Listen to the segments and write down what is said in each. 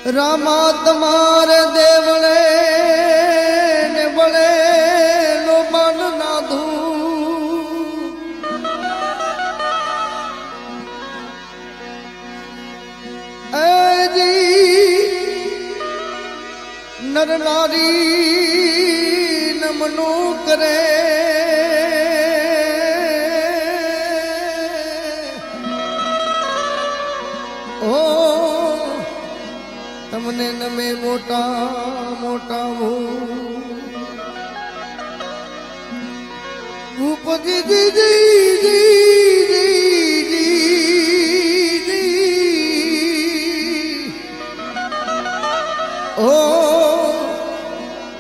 रामा तुम्हारे देवले ने बड़े लो मन ना दू ऐ जी नर नारी न मनु करे तमने नमे मोटा मोटा वो जी जी जी जी जी जी ओ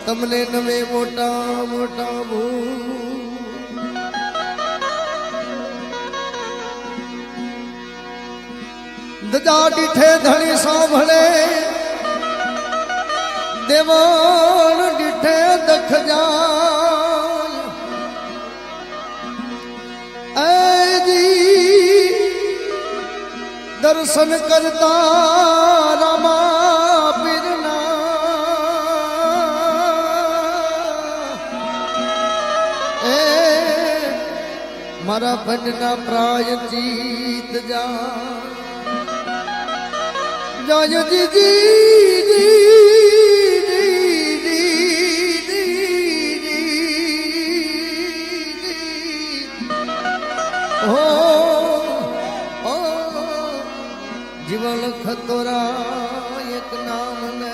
तमने नमे मोटा मोटा वो दजा डिठे धनी सांभळे देवान डिठे दख जाय ऐ जी दर्शन करता रामा पीरना ए मारा भजना प्राय जीत जा जय जी जी जी जीवन खतोरा एक नाम ने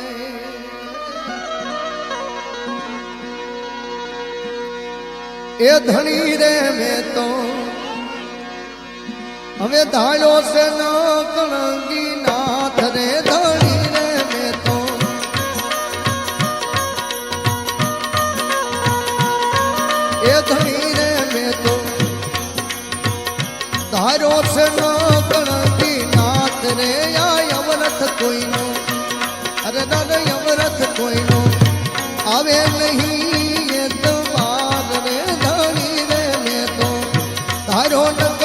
ए धनी रे में तो हमें धायो से न कलंगी नाथ रे धनी रे में तो ए धनी रे में तो धारो से न कलंगी नाथ रे या यमरथ कोई नो अरे दादा यमरथ कोई नो आवे नहीं ये तो बात रे धनी रे में तो धारो न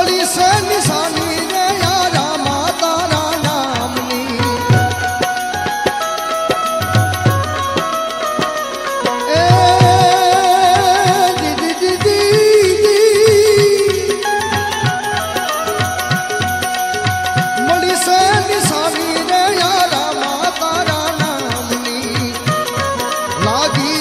મળી છે નિશાની રે યારા માતાના નામની એ દીદી દીદી મળી છે નિશાની રે યારા માતાના નામની લાગી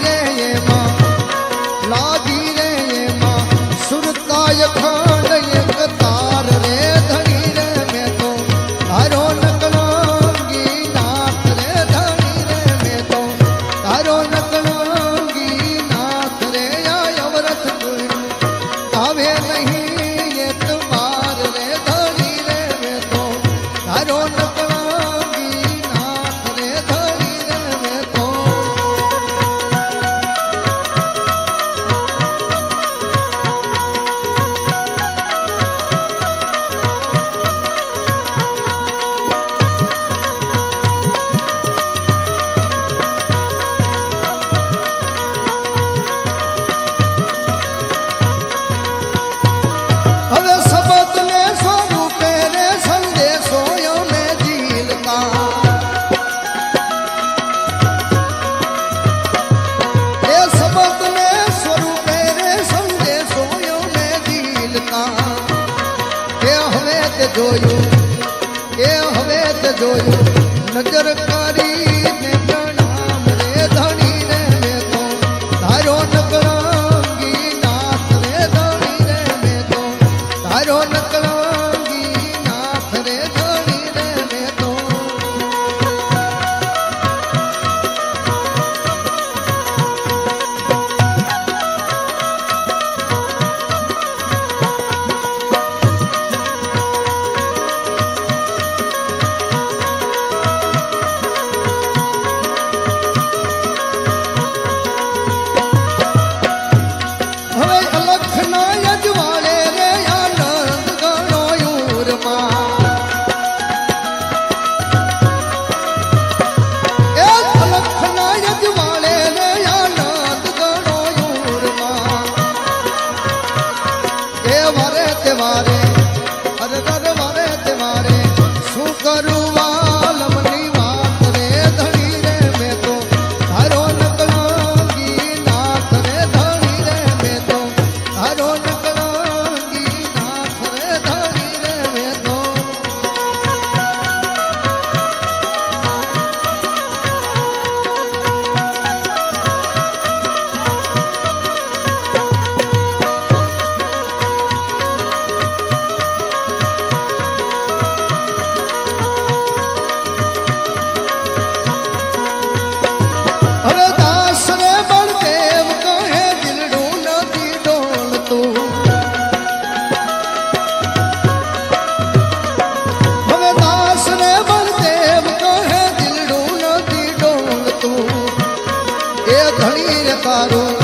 રે એમાં સુરતાય ખંડ એક તાર રે ધણી રે મેં તો તારો નકળંગી નાથ રે ધણી રે મેં તો તારો નકળંગી નાથ રે અવરથ કોઈ આવે નહીં એ તમાર રે ધણી રે મેં તો તારો નકળંગી નાથ રે ધણી રે મેં તો હવે શબ્દ ને સ્વરૂપે રે સંદેશો યમે જીલતા એ શબ્દ ને સ્વરૂપે રે સંદેશો યમે જીલતા એ હવે તે જોયું નજર કરીને પ્રણામ રે ધણી રે મેં તો તારો નકળંગી નાથ રે ધણી રે મેં તો તારો નકળંગી નાથ રે ધણી રે મેં તો હવે અલખના યજવાળે રે આનંદ ગણો યુરમાં એ અલખના યજવાળે રે આનંદ ગણો યુરમાં એ વારે તેવારે અરે વારે તેવારે શું કરું વાલમની વાત રે ધણી રે મેં તો તારો નકળંગી નાથ રે ધણી રે મેં તો તારો નકળંગી નાથ રે ધણી રે મેં તો હવે દાસ રે બળદેવ કહે દિલડું નથી ડોલતું હવે દાસ રે બળદેવ કહે દિલડું નથી ડોલતું એ ધણી રે તારું